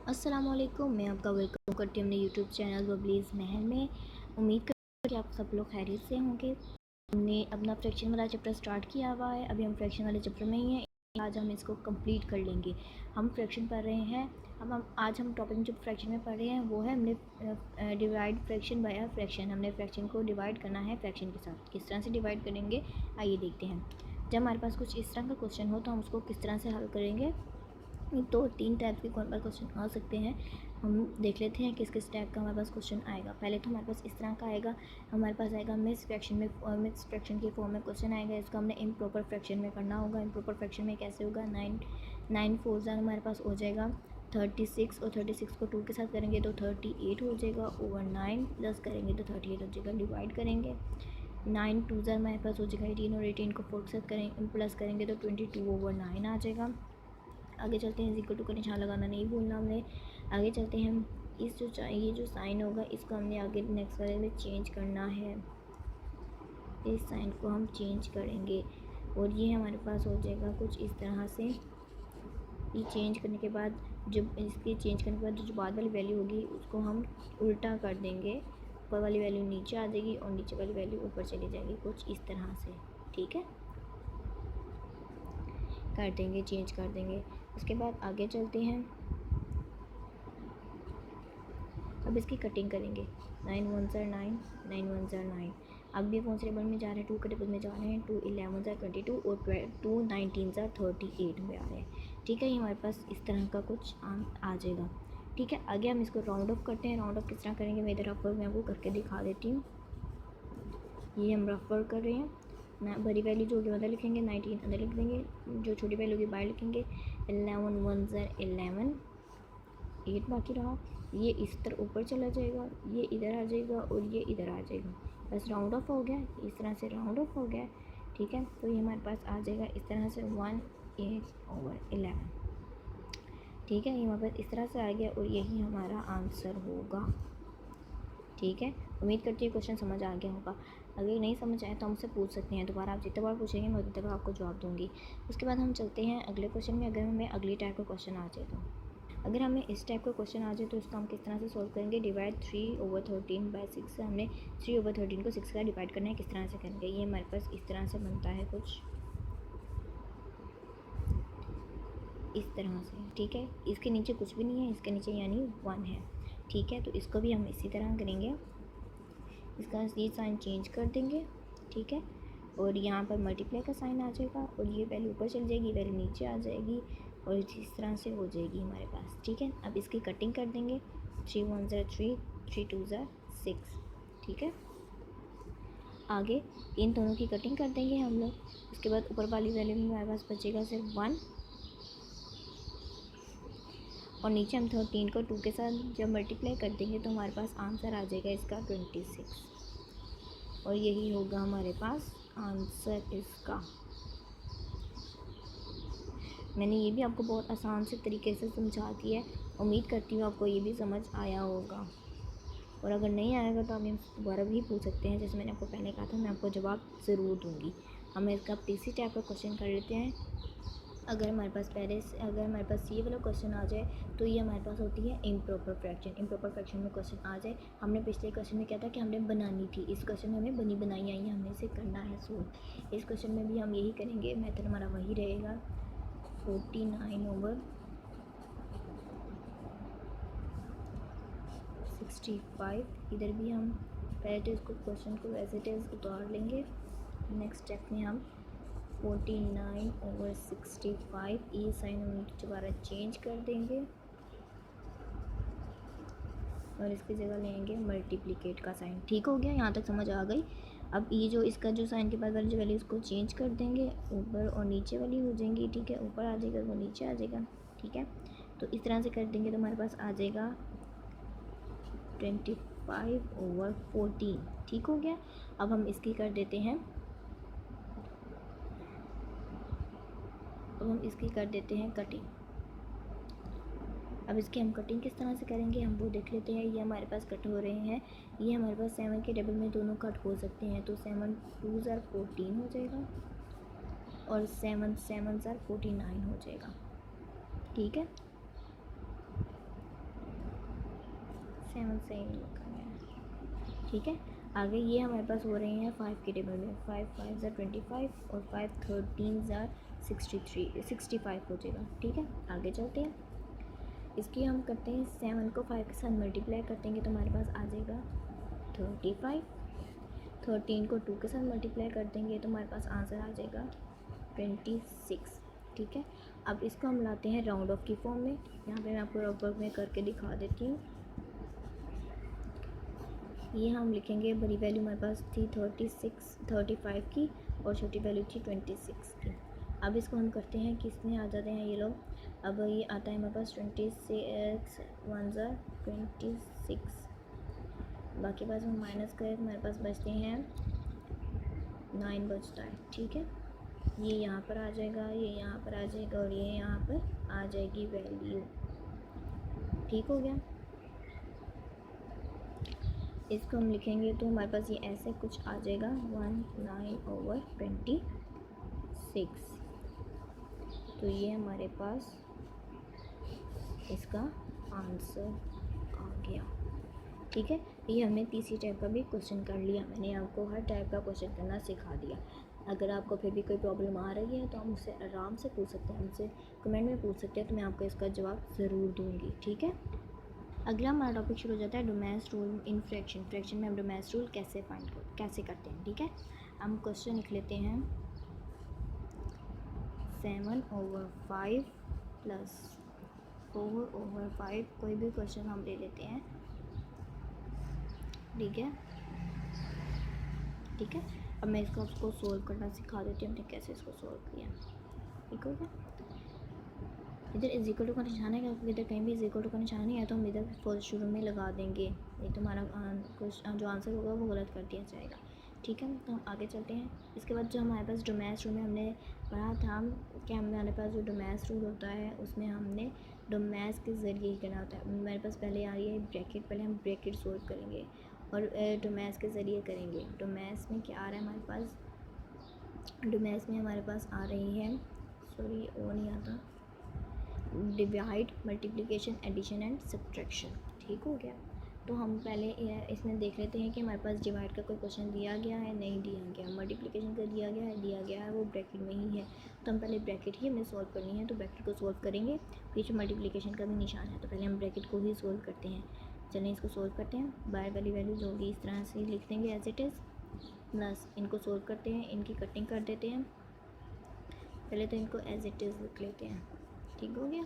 अस्सलामुअलैकुम, मैं आपका वेलकम करती हूँ अपने यूट्यूब चैनल बबलीज़ महल में। उम्मीद करती हूँ कि आप सब लोग खैरियत से होंगे। हमने अपना फ्रैक्शन वाला चैप्टर स्टार्ट किया हुआ है। अभी हम फ्रैक्शन वाले चैप्टर में ही हैं। आज हम इसको कंप्लीट कर लेंगे। हम फ्रैक्शन पढ़ रहे हैं। आज हम टॉपिक जो फ्रैक्शन में पढ़ रहे हैं वो है हमने डिवाइड फ्रैक्शन बाय फ्रैक्शन। हमने फ्रैक्शन को डिवाइड करना है फ्रैक्शन के साथ। किस तरह से डिवाइड करेंगे आइए देखते हैं। जब हमारे पास कुछ इस तरह का क्वेश्चन हो तो हम उसको किस तरह से हल करेंगे। तो 3 टाइप के क्वेश्चन आ सकते हैं। हम देख लेते हैं किस किस टाइप का हमारे पास क्वेश्चन आएगा। पहले तो हमारे पास इस तरह का आएगा, हमारे पास आएगा मिक्स फ्रैक्शन में, मिक्स फ्रैक्शन के फॉर्म में क्वेश्चन आएगा। इसको हमने इम्प्रॉपर फ्रैक्शन में करना होगा। इम्प्रॉपर फ्रैक्शन में कैसे होगा, 9 4 हमारे पास हो जाएगा 36 और 36 को 2 के साथ करेंगे तो 38 हो जाएगा ओवर 9 प्लस करेंगे तो 38 हो जाएगा। डिवाइड करेंगे 9 2 हमारे पास हो जाएगा 18 और 18 को 4 के साथ करेंगे प्लस करेंगे तो 22 ओवर 9 आ जाएगा। आगे चलते हैं, इक्वल टू का निशान लगाना नहीं भूलना हमने। आगे चलते हैं, हम ये जो साइन होगा इसको हमने आगे नेक्स्ट वाले में चेंज करना है। इस साइन को हम चेंज करेंगे और ये हमारे पास हो जाएगा कुछ इस तरह से। ये चेंज करने के बाद जब इसके चेंज करने के बाद जो बाद वाली वैल्यू होगी उसको हम उल्टा कर देंगे। ऊपर वाली वैल्यू नीचे आ जाएगी और नीचे वाली वैल्यू ऊपर चली जाएगी, कुछ इस तरह से। ठीक है, कर देंगे, चेंज कर देंगे। उसके बाद आगे चलते हैं, अब इसकी कटिंग करेंगे। 9 1 9, 9 1 9। अब ये कौन से टेबल में जा रहे हैं, 2 के टेबल में जा रहे हैं। 2 11 22 और 2 19 38 में आ रहे हैं। ठीक है, ये हमारे पास इस तरह का कुछ आ जाएगा। ठीक है, आगे हम इसको राउंड ऑफ करते हैं। राउंड ऑफ किस तरह करेंगे मैं इधर आपको मैं आपको करके दिखा देती हूँ। ये हम रफ वर्क कर रहे हैं ना। बड़ी वैल्यू जो होगी अंदर लिखेंगे, 19 अंदर लिख देंगे, जो छोटी वैल्यू होगी बाहर लिखेंगे। 11 1 11, 8 बाकी रहा। ये इस तरह ऊपर चला जाएगा, ये इधर आ जाएगा और ये इधर आ जाएगा। बस राउंड ऑफ हो गया, इस तरह से राउंड ऑफ हो गया। ठीक है, तो ये हमारे पास आ जाएगा इस तरह से 1 8 ओवर 11। ठीक है, ये हमारे पास इस तरह से आ गया और यही हमारा आंसर होगा। ठीक है, उम्मीद करती हूँ क्वेश्चन समझ आ गया होगा। अगर नहीं समझ आए तो हमसे पूछ सकते हैं दोबारा। आप जितने बार पूछेंगे मैं उतने बार आपको जवाब दूँगी। उसके बाद हम चलते हैं अगले क्वेश्चन में। अगर हमें अगली टाइप का क्वेश्चन आ जाए तो, अगर हमें इस टाइप का क्वेश्चन आ जाए तो इसको हम किस तरह से सॉल्व करेंगे। डिवाइड 3 ओवर 13 बाय 6 से हमने 3 ओवर 13 को 6 का डिवाइड करना है। किस तरह से करेंगे, ये हमारे पास इस तरह से बनता है, कुछ इस तरह से। ठीक है, इसके नीचे कुछ भी नहीं है, इसके नीचे यानी 1 है। ठीक है, तो इसको भी हम इसी तरह करेंगे। इसका ये साइन चेंज कर देंगे। ठीक है, और यहाँ पर मल्टीप्लाई का साइन आ जाएगा और ये वैल्यू ऊपर चल जाएगी, वैल्यू नीचे आ जाएगी और इस तरह से हो जाएगी हमारे पास। ठीक है, अब इसकी कटिंग कर देंगे। 3 1 3, 3 2 6। ठीक है, आगे इन दोनों की कटिंग कर देंगे हम लोग। उसके बाद ऊपर वाली वैल्यू में हमारे पास बचेगा सिर्फ 1 और नीचे हम 13 को 2 के साथ जब मल्टीप्लाई कर देंगे तो हमारे पास आंसर आ जाएगा इसका 26 और यही होगा हमारे पास आंसर इसका। मैंने ये भी आपको बहुत आसान से तरीके से समझा दिया है। उम्मीद करती हूँ आपको ये भी समझ आया होगा और अगर नहीं आएगा तो आप ये दोबारा भी पूछ सकते हैं। जैसे मैंने आपको पहले कहा था, मैं आपको जवाब ज़रूर दूँगी। हम इसका तीसरी टाइप का क्वेश्चन कर लेते हैं। अगर हमारे पास ये वाला क्वेश्चन आ जाए तो ये हमारे पास होती है इम्प्रॉपर फ्रैक्शन। इम्प्रॉपर फ्रैक्शन में क्वेश्चन आ जाए, हमने पिछले क्वेश्चन में क्या था कि हमने बनानी थी, इस क्वेश्चन में हमें बनी बनाई आई है, हमने इसे करना है सोल्व। इस क्वेश्चन में भी हम यही करेंगे, मेथड हमारा वही रहेगा। 49 ओवर 65। इधर भी हम पहले तो इसको क्वेश्चन को एज इट इज़ उतार लेंगे। नेक्स्ट स्टेप में हम 49 ओवर 65 ये साइन हम दोबारा चेंज कर देंगे और इसकी जगह लेंगे मल्टीप्लिकेट का साइन। ठीक हो गया, यहाँ तक समझ आ गई। अब ये जो इसका जो साइन के बाद वाली जो वैल्यू इसको चेंज कर देंगे, ऊपर और नीचे वाली हो जाएंगी। ठीक है, ऊपर आ जाएगा वो नीचे आ जाएगा। ठीक है, तो इस तरह से कर देंगे तो हमारे पास आ जाएगा 25 ओवर 14। ठीक हो गया, अब हम इसकी कर देते हैं, कटिंग। अब इसकी हम कटिंग किस तरह से करेंगे हम वो देख लेते हैं। ये हमारे पास कट हो रहे हैं, ये हमारे पास 7 के टेबल में दोनों कट हो सकते हैं। तो 7 2 14 हो जाएगा और 7 7 49 हो जाएगा। ठीक है, 7 से ही लिखा गया है। ठीक है, आगे ये हमारे पास हो रहे हैं 5 के टेबल में। 5 5 ज़ा 25 और 5 13 ज़ा 65 हो जाएगा। ठीक है, आगे चलते हैं। इसकी हम करते हैं 7 को 5 के साथ मल्टीप्लाई करते हैं तो हमारे पास आ जाएगा 35। 13 को 2 के साथ मल्टीप्लाई कर देंगे तो हमारे पास आंसर आ जाएगा 26। ठीक है, अब इसको हम लाते हैं राउंड ऑफ की फॉर्म में। यहाँ पे मैं आपको राउंड ऑफ में करके दिखा देती हूँ। ये हम लिखेंगे, बड़ी वैल्यू हमारे पास थी 35 की और छोटी वैल्यू थी 26 की। अब इसको हम करते हैं, किसमें आ जाते हैं ये लोग। अब ये आता है हमारे पास 26 1 ज़ा 26, बाकी पास हम माइनस करें तो हमारे पास बचते हैं 9 बचता है। ठीक है, ये यहाँ पर आ जाएगा, ये यहाँ पर आ जाएगा और ये यहाँ पर आ जाएगी वैल्यू। ठीक हो गया, इसको हम लिखेंगे तो हमारे पास ये ऐसे कुछ आ जाएगा 19/26। तो ये हमारे पास इसका आंसर आ गया। ठीक है, ये हमने तीसरी टाइप का भी क्वेश्चन कर लिया। मैंने आपको हर टाइप का क्वेश्चन करना सिखा दिया। अगर आपको फिर भी कोई प्रॉब्लम आ रही है तो आप मुझसे आराम से पूछ सकते हैं, मुझसे कमेंट में पूछ सकते हैं, तो मैं आपको इसका जवाब ज़रूर दूँगी। ठीक है, अगला हमारा टॉपिक शुरू हो जाता है डोमेस रूल इन फ्रैक्शन। फ्रैक्शन में हम डोमेस रूल कैसे करते हैं। ठीक है, हम क्वेश्चन लिख लेते हैं 7/5 प्लस 4/5, कोई भी क्वेश्चन हम ले लेते हैं। ठीक है, ठीक है, अब मैं इसको सोल्व करना सिखा देती हूँ, हमने कैसे इसको सोल्व किया। ठीक हो गया, इधर इज इक्वल टू का निशान है, क्योंकि इधर कहीं भी इज इक्वल टू का निशान नहीं है तो हम इधर फर्स्ट शुरू में लगा देंगे, नहीं तो हमारा जो आंसर होगा वो गलत कर दिया जाएगा। ठीक है, तो हम आगे चलते हैं। इसके बाद जो हमारे पास डोमेस रूल में हमने पढ़ा था कि हमारे पास जो डोमेस रूल होता है उसमें हमने डोमेस के ज़रिए ही करना होता है। मेरे पास पहले आ रही है ब्रैकेट, पहले हम ब्रैकेट सोल्व करेंगे और डोमेस के ज़रिए करेंगे। डोमेस में क्या आ रहा है हमारे पास, डोमेस में हमारे पास आ रही है, सॉरी वो नहीं आता, divide, multiplication, addition and subtraction. ठीक हो गया, तो हम पहले इसमें देख लेते हैं कि हमारे पास डिवाइड का कोई क्वेश्चन दिया गया है, नहीं दिया गया। मल्टीप्लिकेशन का दिया गया है वो ब्रैकेट में ही है, तो हम पहले ब्रैकेट ही हमें सॉल्व करनी है, तो ब्रैकेट को सॉल्व करेंगे। पीछे मल्टीप्लिकेशन का भी निशान है तो पहले हम ब्रैकेट को ही सॉल्व करते हैं। चलिए इसको सॉल्व करते हैं। बाय वाली वैल्यू जो होगी इस तरह से लिख देंगे एज इट इज़, प्लस इनको सॉल्व करते हैं, इनकी कटिंग कर देते हैं। पहले तो इनको एज इट इज़ लिख लेते हैं। ठीक हो गया,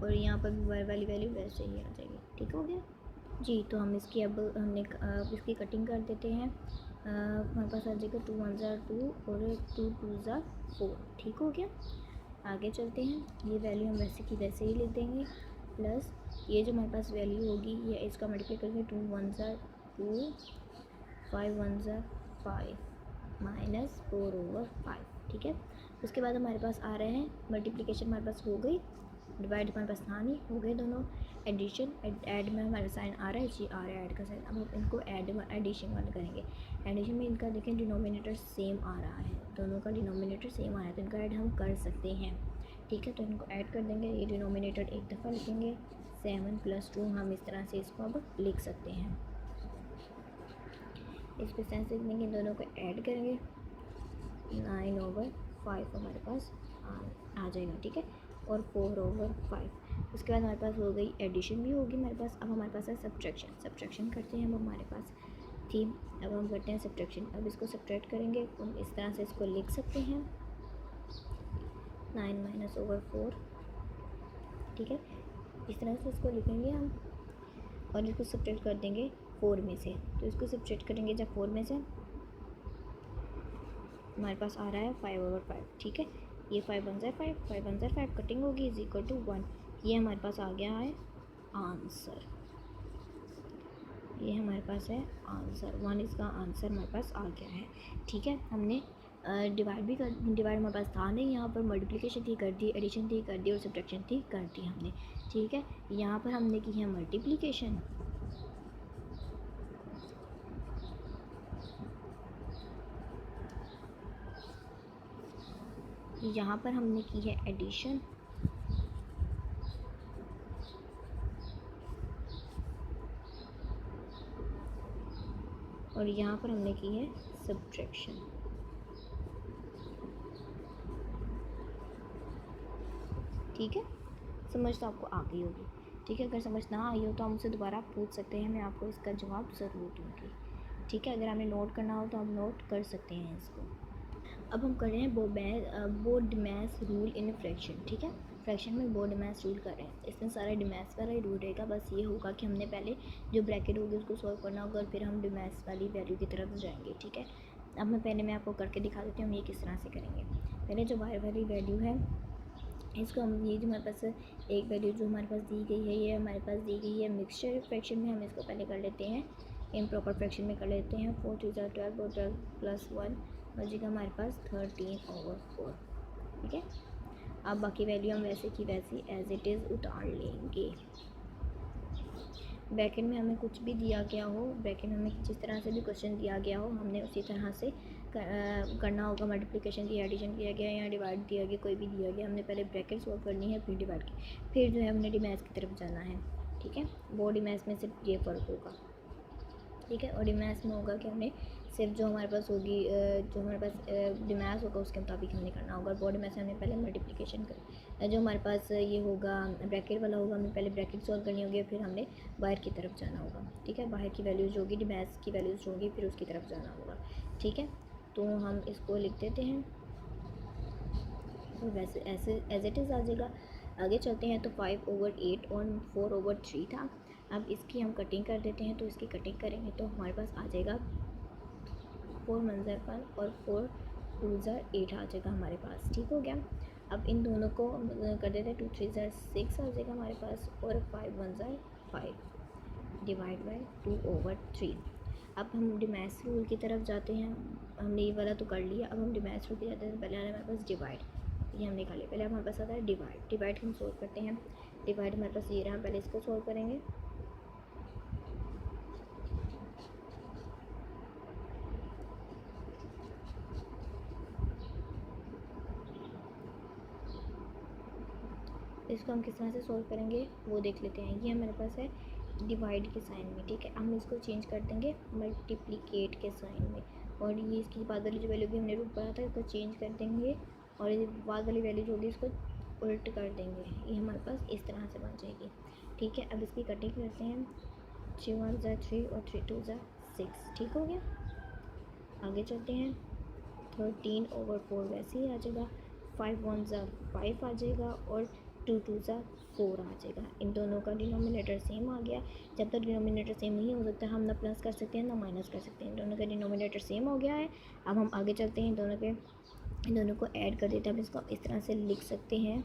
और यहाँ पर भी वाई वाली वैल्यू वैसे ही आ जाएगी। ठीक हो गया जी, तो हम इसकी अब इसकी कटिंग कर देते हैं। हमारे पास आ जाएगा 2 1 ज़ा 2 और 2 2 ज़ा 4। ठीक हो गया, आगे चलते हैं। ये वैल्यू हम वैसे की वैसे ही लिख देंगे, प्लस ये जो हमारे पास वैल्यू होगी ये इसका मल्टीप्लाई करेंगे 2 1 ज़ा 2 5 1 ज़ा 5 माइनस 4/5। ठीक है, उसके बाद हमारे पास आ रहे हैं मल्टीप्लिकेशन, हमारे पास हो गई, डिवाइड हमारे पास था नहीं, हो गए दोनों। एडिशन, ऐड में हमारा साइन आ रहा है, जी आ रहा है ऐड का साइन। अब हम इनको एडिशन वाला करेंगे। एडिशन में इनका देखें डिनोमिनेटर सेम आ रहा है, दोनों का डिनोमिनेटर सेम आ रहा है तो इनका ऐड हम कर सकते हैं। ठीक है, तो इनको ऐड कर देंगे। ये डिनोमिनेटर एक दफ़ा लिखेंगे, 7 + 2 हम इस तरह से इसको अब लिख सकते हैं। इस पर सेंस लिख देंगे, दोनों को ऐड करेंगे, 9/5 हमारे पास आ जाएगा। ठीक है, और 4/5। उसके बाद हमारे पास हो गई एडिशन भी होगी हमारे पास। अब हमारे पास है सब्ट्रैक्शन करते हैं। अब हमारे पास थी, अब हम करते हैं सब्ट्रैक्शन। अब इसको सब्ट्रैक्ट करेंगे, हम इस तरह से इसको लिख सकते हैं 9 - 4। ठीक है, इस तरह से इसको लिखेंगे हम और इसको सब्ट्रैक्ट कर देंगे 4 में से। तो इसको सब्ट्रैक्ट करेंगे जब 4 में से, हमारे पास आ रहा है 5/5। ठीक है, ये 5 1 ज़ा 5 5 1 ज़ा 5 कटिंग होगी इज इक्वल टू 1। ये हमारे पास आ गया है आंसर, ये हमारे पास है आंसर 1, इसका आंसर हमारे पास आ गया है। ठीक है, हमने डिवाइड हमारे पास था नहीं, यहाँ पर मल्टीप्लिकेशन थी कर दी, एडिशन थी कर दी और सब्ट्रैक्शन थी कर दी हमने। ठीक है, यहाँ पर हमने की है मल्टीप्लिकेशन, यहाँ पर हमने की है एडिशन और यहाँ पर हमने की है सब्ट्रैक्शन। ठीक है, समझ तो आपको आ गई होगी। ठीक है, अगर समझ ना आई हो तो आप मुझसे दोबारा पूछ सकते हैं, मैं आपको इसका जवाब ज़रूर दूँगी। ठीक है, अगर हमें नोट करना हो तो आप नोट कर सकते हैं इसको। अब हम कर रहे हैं बोर्ड-मैस रूल इन फ्रैक्शन। ठीक है, फ्रैक्शन में बोर्ड-मैस रूल कर रहे हैं। इसमें सारा डिमैस वाला ही रूल रहेगा, बस ये होगा कि हमने पहले जो ब्रैकेट होगी उसको सॉल्व करना होगा और फिर हम डिमैस वाली वैल्यू की तरफ जाएंगे। ठीक है, अब मैं आपको करके दिखा देती हूँ हम ये किस तरह से करेंगे। पहले जो बाहर वाली वैल्यू है इसको हम, ये जो हमारे पास एक वैल्यू जो हमारे पास दी गई है, ये हमारे पास दी गई है मिक्सचर फ्रैक्शन में, हम इसको पहले कर लेते हैं इम्प्रॉपर फ्रैक्शन में कर लेते हैं। 4 3 12 और 12 प्लस 1 बचेगा हमारे पास 13/4। ठीक है, अब बाकी वैल्यू हम वैसे की वैसी एज इट इज़ उतार लेंगे। ब्रैकेट में हमें कुछ भी दिया गया हो, ब्रैकेट में हमें जिस तरह से भी क्वेश्चन दिया गया हो, हमने उसी तरह से करना होगा। मल्टीप्लिकेशन की, एडिशन किया गया या डिवाइड दिया गया, कोई भी दिया गया, हमने पहले ब्रैकेट सॉल्व करनी है फिर डिवाइड की, फिर जो है हमने डिमैस की तरफ जाना है। ठीक है, वो डिमैस में सिर्फ ये फ़र्क होगा। ठीक है, और डिमैस में होगा कि हमने सिर्फ जो हमारे पास होगी, जो हमारे पास डिमैस होगा उसके मुताबिक हमने करना होगा। बोर्ड में से हमने पहले मल्टीप्लिकेशन कर, जो हमारे पास ये होगा ब्रैकेट वाला होगा, हमें पहले ब्रैकेट सॉल्व करनी होगी, फिर हमने बाहर की तरफ जाना होगा। ठीक है, बाहर की वैल्यूज़ होगी, डिमैस की वैल्यूज़ होगी, फिर उसकी तरफ जाना होगा। ठीक है, तो हम इसको लिख देते हैं और वैसे ऐसे एज इट इज़ आ जाएगा। आगे चलते हैं तो 5/8 और 4/3 था। अब इसकी हम कटिंग कर देते हैं, तो इसकी कटिंग करेंगे तो हमारे पास आ जाएगा 4 1 1 और 4 2 8 आ जाएगा हमारे पास। ठीक हो गया, अब इन दोनों को कर देते हैं। 2 3 6 आ जाएगा हमारे पास और 5 1 5 डिवाइड बाई 2/3। अब हम डिमैस रूल की तरफ जाते हैं। हमने ये वाला तो कर लिया, अब हम डिमैस रूल की जाते हैं। पहले हमारे पास डिवाइड, ये हमने कर लिया। पहले हमारे पास आता है डिवाइड हम सोल्व करते हैं। डिवाइड हमारे पास ये रहा, पहले इसको सोल्व करेंगे। इसको हम किस तरह से सोल्व करेंगे वो देख लेते हैं। ये हमारे पास है डिवाइड के साइन में। ठीक है, हम इसको चेंज कर देंगे मल्टीप्लिकेट के साइन में, और ये इसकी बाद वाली जो वैल्यू भी हमने रूट पढ़ा था इसको चेंज कर देंगे, और ये बाद वाली वैल्यू जो होगी इसको उल्ट कर देंगे। ये हमारे पास इस तरह से बन जाएगी। ठीक है, अब इसकी कटिंग करते हैं। 3 1 3 और 3 2 6। ठीक हो गया, आगे चलते हैं। 13/4 वैसे ही आ जाएगा। 5 1 5 आ जाएगा और 2 2 4 आ जाएगा। इन दोनों का डिनोमिनेटर सेम आ गया। जब तक डिनोमिनेटर सेम नहीं हो सकता हम ना प्लस कर सकते हैं ना माइनस कर सकते हैं। इन दोनों का डिनोमिनेटर सेम हो गया है। अब हम आगे चलते हैं, इन दोनों को ऐड कर देते हैं। हम इसको इस तरह से लिख सकते हैं।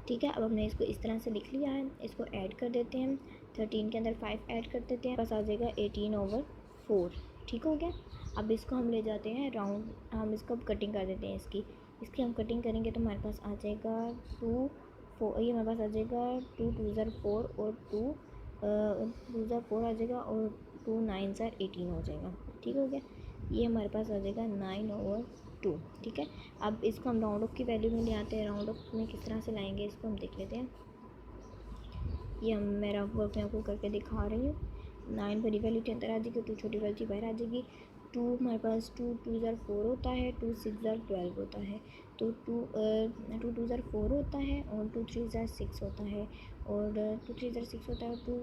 ठीक है, अब हमने इसको इस तरह से लिख लिया है, इसको ऐड कर देते हैं। 13 के अंदर 5 ऐड कर देते हैं, बस आ जाएगा 18/4। ठीक हो गया, अब इसको हम ले जाते हैं राउंड, हम इसको अब कटिंग कर देते हैं। इसकी हम कटिंग करेंगे तो हमारे पास आ जाएगा 2 4, ये हमारे पास आ जाएगा 2 2 4 और 2 2 4 आ जाएगा और 2 9 18 हो जाएगा। ठीक हो गया, ये हमारे पास आ जाएगा 9/2। ठीक है, अब इसको हम राउंड ऑफ की वैल्यू में ले आते हैं। राउंड ऑफ में किस तरह से लाएंगे इसको हम देख लेते हैं। ये हम मेरा वर्क मैं आपको करके दिखा रही हूँ। 9 बड़ी वैल्यू के अंदर आ जाएगी, 2 छोटी वैल्यू बाहर आ जाएगी। 2 हमारे पास 2 2 4 होता है, 2 6 12 होता है, तो 2 2 4 होता है और 2 3 6 होता है, और 2 3 6 होता है, 2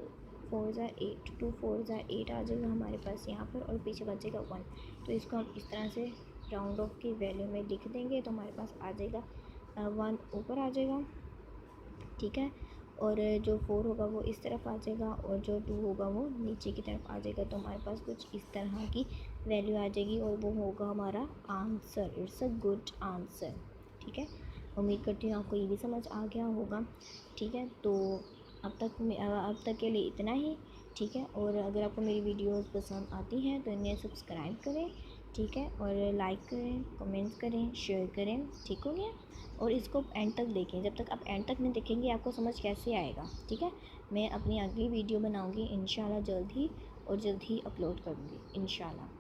4 8, 2 4 8 आ जाएगा हमारे पास यहाँ पर, और पीछे बचेगा 1। तो इसको हम इस तरह से राउंड ऑफ की वैल्यू में लिख देंगे तो हमारे पास आ जाएगा 1 ऊपर आ जाएगा। ठीक है, और जो 4 होगा वो इस तरफ आ जाएगा और जो 2 होगा वो नीचे की तरफ आ जाएगा। तो हमारे पास कुछ इस तरह की वैल्यू आ जाएगी और वो होगा हमारा answer. It's a good answer. ठीक है, उम्मीद करती हूँ आपको ये भी समझ आ गया होगा। ठीक है, तो अब तक के लिए इतना ही। ठीक है, और अगर आपको मेरी वीडियोस पसंद आती हैं तो इन्हें सब्सक्राइब करें। ठीक है, और लाइक करें, कमेंट्स करें, शेयर करें। ठीक हो गया, और इसको एंड तक देखें। जब तक आप एंड तक नहीं देखेंगे आपको समझ कैसे आएगा। ठीक है, मैं अपनी अगली वीडियो बनाऊंगी इंशाल्लाह जल्द ही, और जल्द ही अपलोड करूँगी इंशाल्लाह।